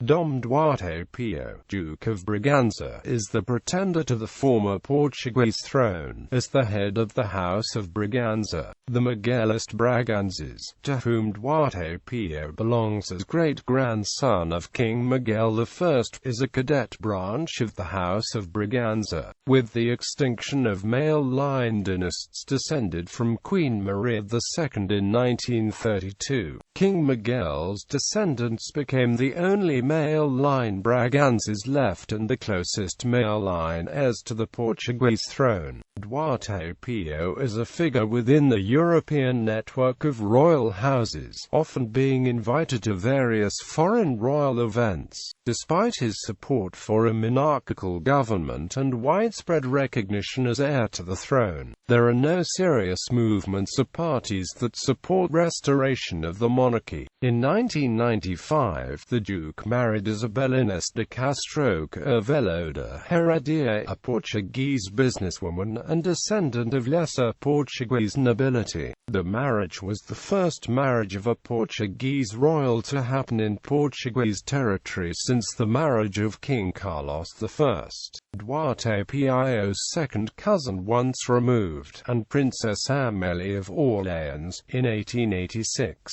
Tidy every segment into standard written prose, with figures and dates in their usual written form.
Dom Duarte Pio, Duke of Braganza, is the pretender to the former Portuguese throne, as the head of the House of Braganza, the Miguelist Braganzas, to whom Duarte Pio belongs as great-grandson of King Miguel I, is a cadet branch of the House of Braganza, with the extinction of male line dynasts descended from Queen Maria II in 1932. King Miguel's descendants became the only male line Braganzas left and the closest male line heirs to the Portuguese throne. Duarte Pio is a figure within the European network of royal houses, often being invited to various foreign royal events. Despite his support for a monarchical government and widespread recognition as heir to the throne, there are no serious movements or parties that support restoration of the monarchy. In 1995, the Duke married Isabel Inês de Castro Carvalho de Heredia, a Portuguese businesswoman and descendant of lesser Portuguese nobility. The marriage was the first marriage of a Portuguese royal to happen in Portuguese territory since the marriage of King Carlos I. Duarte Pio's second cousin once removed, and Princess Amélie of Orleans, in 1886.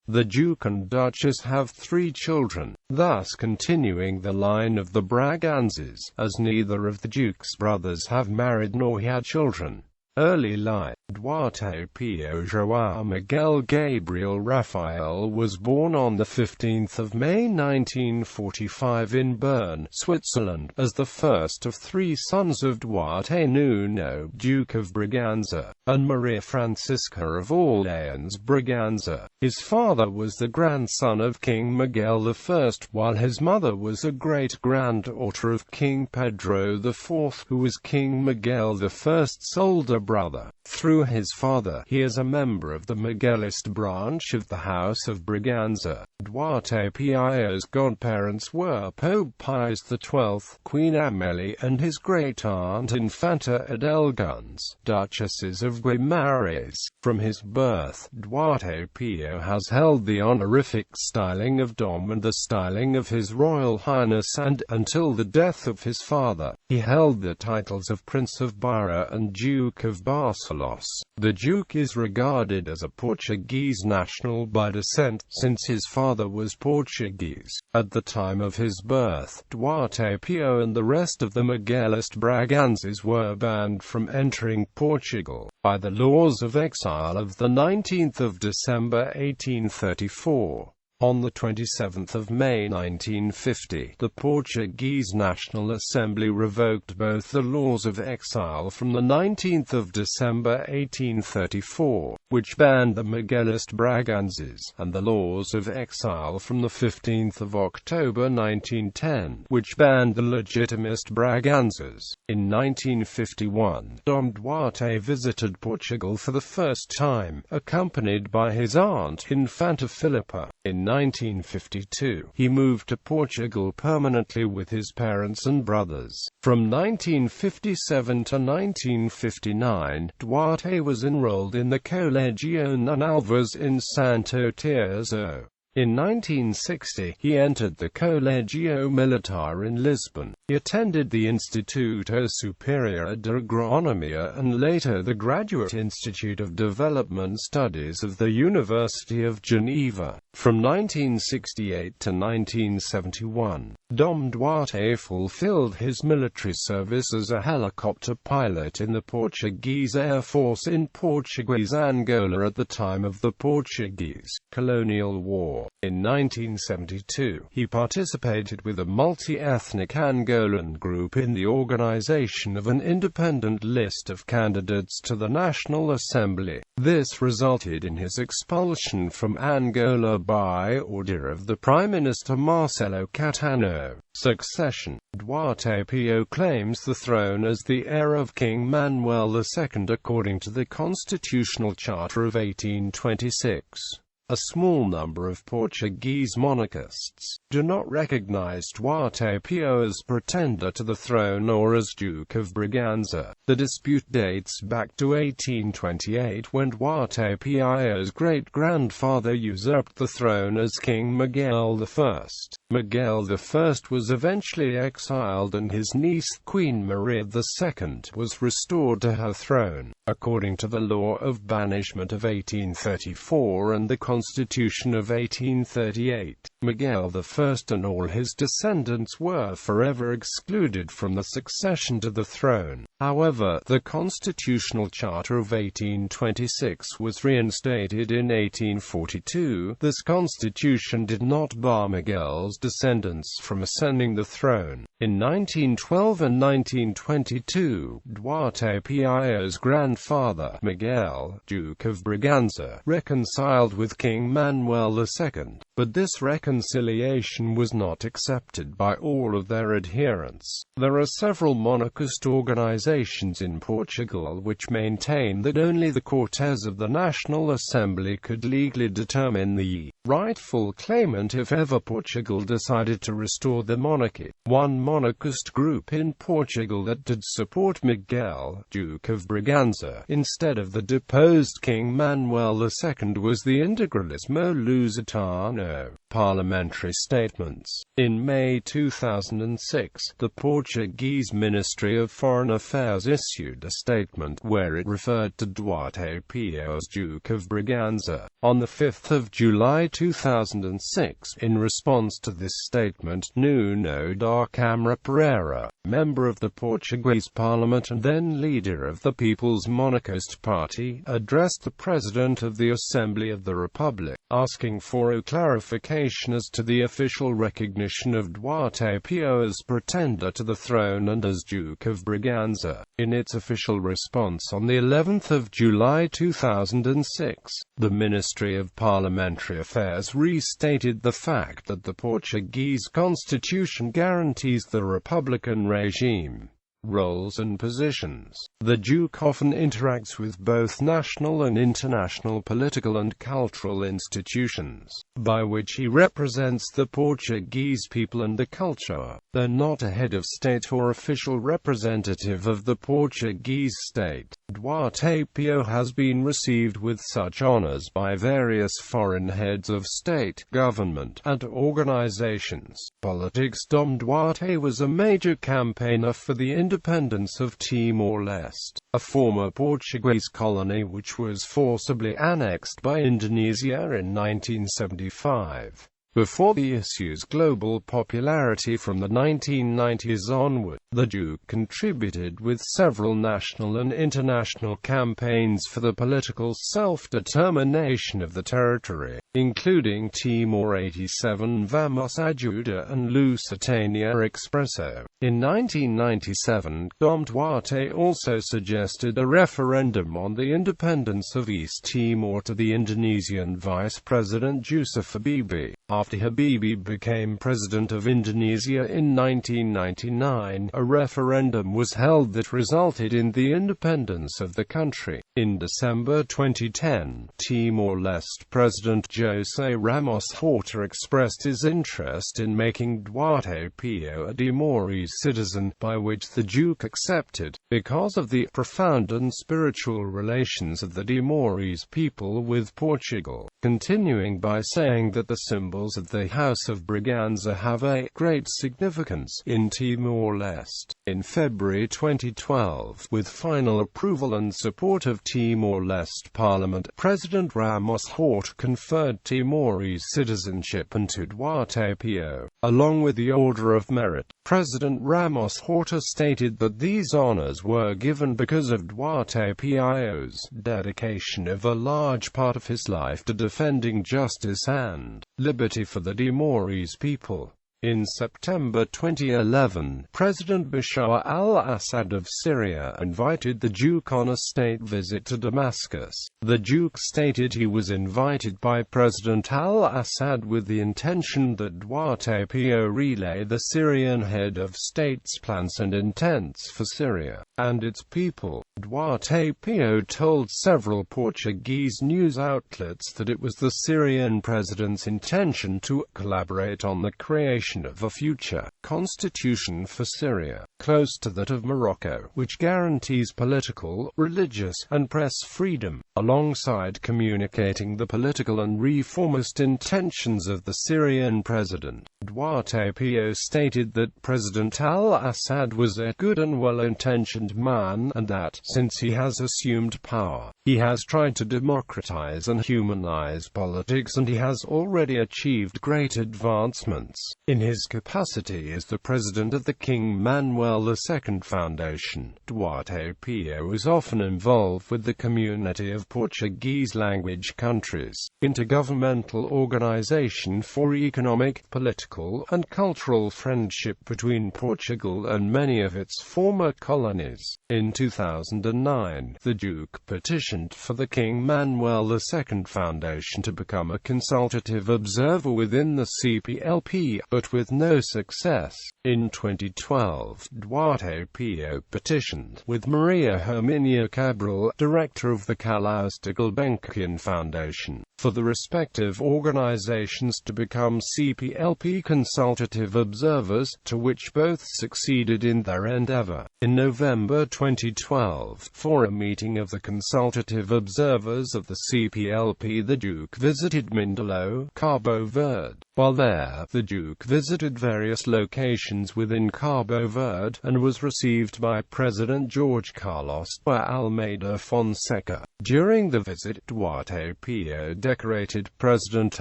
The Duke and Duchess have 3 children, thus continuing the line of the Braganzas, as neither of the Duke's brothers have married nor had children. Early life. Duarte Pio João Miguel Gabriel Rafael was born on 15 May 1945 in Bern, Switzerland, as the first of 3 sons of Duarte Nuno, Duke of Braganza, and Maria Francisca of Orleans Braganza. His father was the grandson of King Miguel I, while his mother was a great-granddaughter of King Pedro IV, who was King Miguel I's older brother. Through his father, he is a member of the Miguelist branch of the House of Braganza. Duarte Pio's godparents were Pope Pius XII, Queen Amélie, and his great-aunt Infanta Adelguns, Duchesses of Guimarães. From his birth, Duarte Pio has held the honorific styling of Dom and the styling of His Royal Highness, and, until the death of his father, he held the titles of Prince of Beira and Duke of Barcelos. The Duke is regarded as a Portuguese national by descent, since his father was Portuguese. At the time of his birth, Duarte Pio and the rest of the Miguelist Braganzas were banned from entering Portugal by the laws of exile of 19 December 1834. On 27 May 1950, the Portuguese National Assembly revoked both the laws of exile from 19 December 1834, which banned the Miguelist Braganzas, and the laws of exile from 15 October 1910, which banned the legitimist Braganzas. In 1951, Dom Duarte visited Portugal for the first time, accompanied by his aunt, Infanta Filipa. In 1952, he moved to Portugal permanently with his parents and brothers. From 1957 to 1959, Duarte was enrolled in the Colégio Nuno in Santo Tirso. In 1960, he entered the Colégio Militar in Lisbon. He attended the Instituto Superior de Agronomia and later the Graduate Institute of Development Studies of the University of Geneva. From 1968 to 1971, Dom Duarte fulfilled his military service as a helicopter pilot in the Portuguese Air Force in Portuguese Angola at the time of the Portuguese colonial war. In 1972, he participated with a multi-ethnic Angolan group in the organization of an independent list of candidates to the National Assembly. This resulted in his expulsion from Angola by order of the Prime Minister Marcelo Caetano. Succession. Duarte Pio claims the throne as the heir of King Manuel II according to the Constitutional Charter of 1826. A small number of Portuguese monarchists do not recognize Duarte Pio as pretender to the throne or as Duke of Braganza. The dispute dates back to 1828 when Duarte Pio's great-grandfather usurped the throne as King Miguel I. Miguel I was eventually exiled and his niece Queen Maria II was restored to her throne. According to the law of banishment of 1834 and the Constitution of 1838, Miguel I and all his descendants were forever excluded from the succession to the throne. However, the Constitutional Charter of 1826 was reinstated in 1842. This constitution did not bar Miguel's descendants from ascending the throne. In 1912 and 1922, Duarte Pio's grandfather, Miguel, Duke of Braganza, reconciled with King Manuel II, but this reconciliation was not accepted by all of their adherents. There are several monarchist organizations in Portugal which maintain that only the Cortes of the National Assembly could legally determine the rightful claimant if ever Portugal decided to restore the monarchy. One monarchist group in Portugal that did support Miguel, Duke of Braganza, instead of the deposed King Manuel II was the Integralismo Lusitano. Parliamentary Statements. In May 2006, the Portuguese Ministry of Foreign Affairs issued a statement where it referred to Duarte Pio as Duke of Braganza. On 5 July 2006, in response to this statement, Nuno da Câmara Pereira, member of the Portuguese Parliament and then leader of the People's Monarchist Party, addressed the President of the Assembly of the Republic, asking for a clarification as to the official recognition of Duarte Pio as pretender to the throne and as Duke of Braganza. In its official response on the 11th of July 2006, the Ministry of Parliamentary Affairs restated the fact that the Portuguese constitution guarantees the republican regime, roles and positions. The Duke often interacts with both national and international political and cultural institutions, by which he represents the Portuguese people and the culture, though not a head of state or official representative of the Portuguese state. Duarte Pio has been received with such honors by various foreign heads of state, government, and organizations. Politics. Duarte was a major campaigner for the independence of Timor-Leste, a former Portuguese colony which was forcibly annexed by Indonesia in 1975. Before the issue's global popularity from the 1990s onward, the Duke contributed with several national and international campaigns for the political self-determination of the territory, including Timor 87, Vamos Ajuda and Lusitania Expresso. In 1997, Duarte also suggested a referendum on the independence of East Timor to the Indonesian Vice President Yusuf Habibie. After Habibie became president of Indonesia in 1999, a referendum was held that resulted in the independence of the country. In December 2010, Timor-Leste President José Ramos Horta expressed his interest in making Duarte Pio a Timorese citizen, by which the Duke accepted, because of the profound and spiritual relations of the Timorese people with Portugal, continuing by saying that the symbols of the House of Braganza have a great significance in Timor-Leste. In February 2012, with final approval and support of Timor-Leste Parliament, President Ramos Horta conferred Timorese citizenship onto Duarte Pio, along with the Order of Merit. President Ramos Horta stated that these honors were given because of Duarte Pio's dedication of a large part of his life to defending justice and liberty for the Timorese people. In September 2011, President Bashar al-Assad of Syria invited the Duke on a state visit to Damascus. The Duke stated he was invited by President al-Assad with the intention that Duarte Pio relay the Syrian head of state's plans and intents for Syria and its people. Duarte Pio told several Portuguese news outlets that it was the Syrian president's intention to collaborate on the creation of a future constitution for Syria, close to that of Morocco, which guarantees political, religious, and press freedom, alongside communicating the political and reformist intentions of the Syrian president. Duarte Pio stated that President al-Assad was a good and well-intentioned man, and that, since he has assumed power, he has tried to democratize and humanize politics, and he has already achieved great advancements. In his capacity as the president of the King Miguel II Foundation, Duarte Pio is often involved with the Community of Portuguese-language countries, intergovernmental organization for economic, political, and cultural friendship between Portugal and many of its former colonies. In 2009, the Duke petitioned for the King Miguel II Foundation to become a consultative observer within the CPLP, but with no success. In 2012, Duarte Pio petitioned, with Maria Herminia Cabral, director of the Carlos de Gulbenkian Foundation, for the respective organizations to become CPLP consultative observers, to which both succeeded in their endeavor. In November 2012, for a meeting of the consultative observers of the CPLP, the Duke visited Mindelo, Cabo Verde. While there, the Duke visited various locations within Cabo Verde, and was received by President Jorge Carlos Almeida Fonseca. During the visit, Duarte Pio decorated President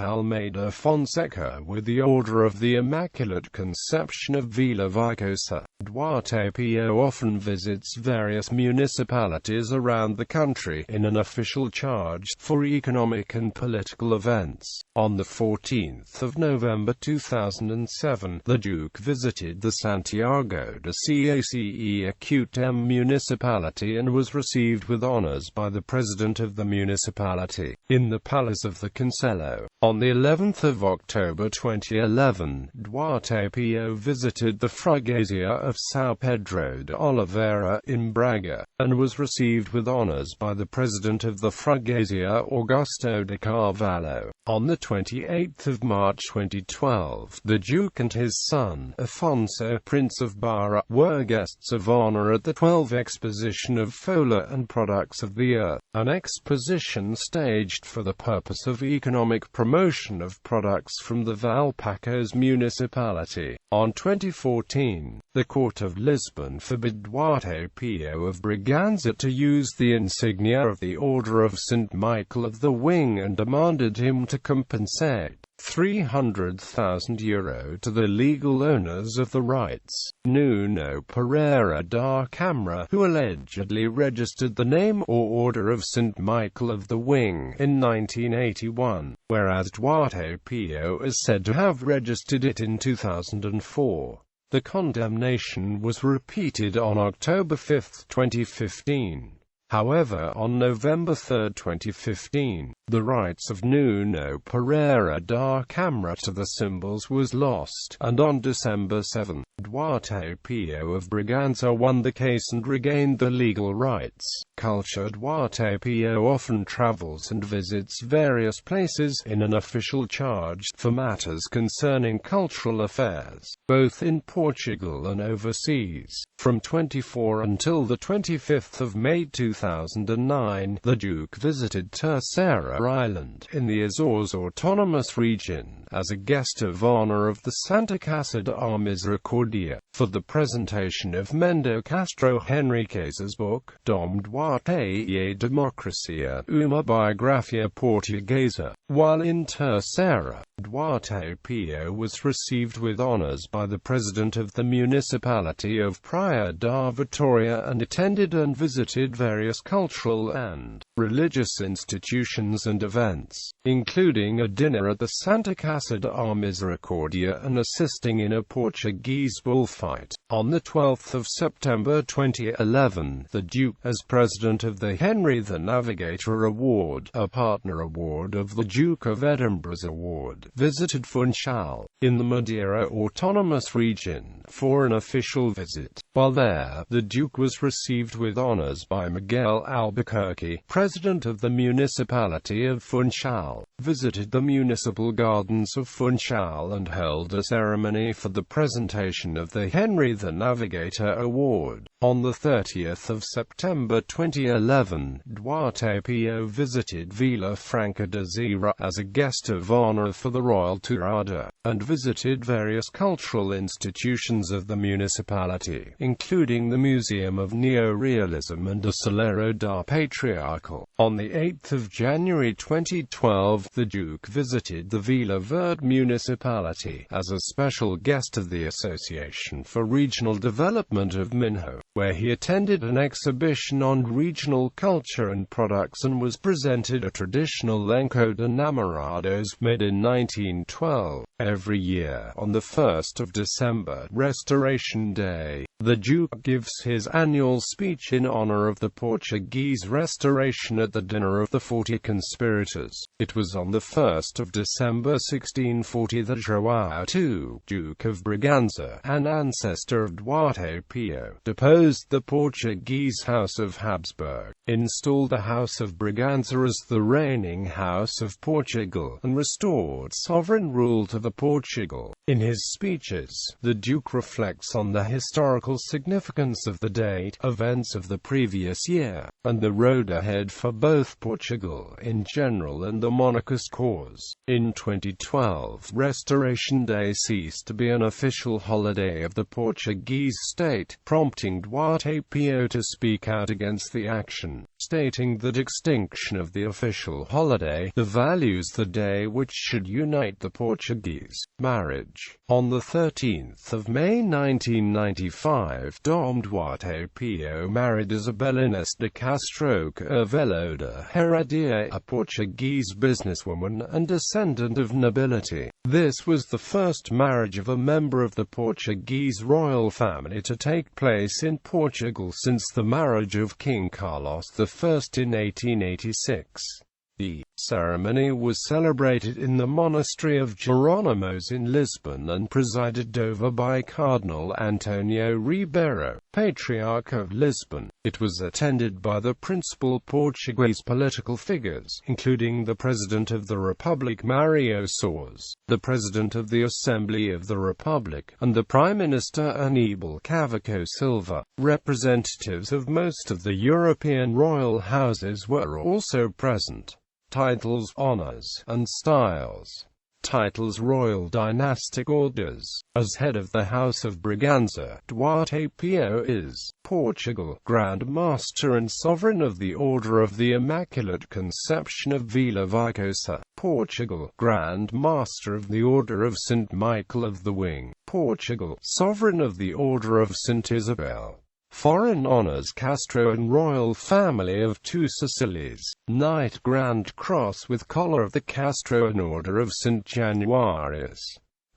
Almeida Fonseca with the Order of the Immaculate Conception of Vila Vicosa. Duarte Pio often visits various municipalities around the country in an official charge for economic and political events. On the 14th of November 2007, the Duke visited the Santiago de Cacequem municipality and was received with honors by the president of the municipality, in the Palace of the Conselho. On the 11th of October 2011, Duarte Pio visited the Freguesia of São Pedro de Oliveira, in Braga, and was received with honors by the president of the Freguesia, Augusto de Carvalho. On the 28th of March 2012, the Duke and his son, Afonso, Prince of Barra, were guests of honor at the 12th Exposition of Folha and Products of the Earth, an exposition staged for the purpose of economic promotion of products from the Valpacos municipality. On 2014, the Court of Lisbon forbid Duarte Pio of Braganza to use the insignia of the Order of St. Michael of the Wing and demanded him to compensate €300,000 to the legal owners of the rights, Nuno Pereira da Câmara, who allegedly registered the name or Order of St. Michael of the Wing in 1981, whereas Duarte Pio is said to have registered it in 2004. The condemnation was repeated on October 5, 2015. However, on November 3, 2015, the rights of Nuno Pereira da Câmara to the symbols was lost, and on December 7, Duarte Pio of Braganza won the case and regained the legal rights. Culture. Duarte Pio often travels and visits various places in an official charge for matters concerning cultural affairs, both in Portugal and overseas. From 24 until the 25th of May 2009, the Duke visited Terceira Island, in the Azores Autonomous Region, as a guest of honor of the Santa Casa de Misericordia, for the presentation of Mendo Castro Henriquez's book, Dom Duarte e Democracia, uma biografia portuguesa. While in Terceira, Duarte Pio was received with honors by the president of the municipality of Praia da Vitória and attended and visited various various cultural and religious institutions and events, including a dinner at the Santa Casa de Misericordia and assisting in a Portuguese bullfight. On 12 September 2011, the Duke, as president of the Henry the Navigator Award, a partner award of the Duke of Edinburgh's award, visited Funchal, in the Madeira Autonomous Region, for an official visit. While there, the Duke was received with honors by Miguel Albuquerque, president of the municipality of Funchal, visited the municipal gardens of Funchal and held a ceremony for the presentation of the Henry the Navigator Award. On 30 September 2011, Duarte Pio visited Vila Franca de Xira as a guest of honor for the royal tourada, and visited various cultural institutions of the municipality, including the Museum of Neorealism and the Salero da Patriarcal. On 8 January 2012, the Duke visited the Vila Verde municipality as a special guest of the Association for Regional Development of Minho, where he attended an exhibition on regional culture and products and was presented a traditional Lenço de Namorados made in 1912. Every year, on the 1st of December, Restoration Day, the Duke gives his annual speech in honor of the Portuguese Restoration at the dinner of the 40 conspirators. It was on the 1st of December 1640 that João II, Duke of Braganza, an ancestor of Duarte Pio, deposed the Portuguese House of Habsburg, installed the House of Braganza as the reigning House of Portugal, and restored sovereign rule to Portugal. In his speeches, the Duke reflects on the historical significance of the date, events of the previous year, and the road ahead for both Portugal in general and the monarchist cause. In 2012, Restoration Day ceased to be an official holiday of the Portuguese state, prompting Duarte Pio to speak out against the action, stating that extinction of the official holiday devalues the day which should unite the Portuguese. Marriage. On 13 May 1995, Dom Duarte Pio married Isabel Inês de Castro Carvalho de Heredia, a Portuguese businesswoman and descendant of nobility. This was the first marriage of a member of the Portuguese royal family to take place in Portugal since the marriage of King Carlos I in 1886. The ceremony was celebrated in the monastery of Jerónimos in Lisbon and presided over by Cardinal Antonio Ribeiro, Patriarch of Lisbon. It was attended by the principal Portuguese political figures, including the President of the Republic Mário Soares, the President of the Assembly of the Republic, and the Prime Minister Aníbal Cavaco Silva. Representatives of most of the European royal houses were also present. Titles, honors, and styles. Titles: Royal Dynastic Orders. As head of the House of Braganza, Duarte Pio is Portugal Grand Master and Sovereign of the Order of the Immaculate Conception of Vila Viçosa, Portugal Grand Master of the Order of St. Michael of the Wing, Portugal Sovereign of the Order of St. Isabel. Foreign honors: Castro and Royal Family of Two Sicilies, Knight Grand Cross with Collar of the Castro and Order of St. Januarius.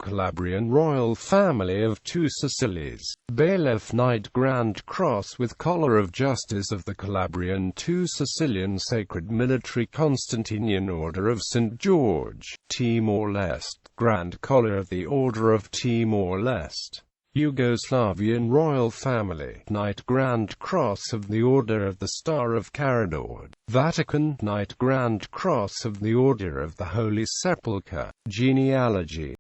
Calabrian Royal Family of Two Sicilies, Bailiff Knight Grand Cross with Collar of Justice of the Calabrian Two Sicilian Sacred Military Constantinian Order of St. George, Timor-Leste, Grand Collar of the Order of Timor-Leste. Yugoslavian Royal Family, Knight Grand Cross of the Order of the Star of Caradord. Vatican, Knight Grand Cross of the Order of the Holy Sepulchre. Genealogy.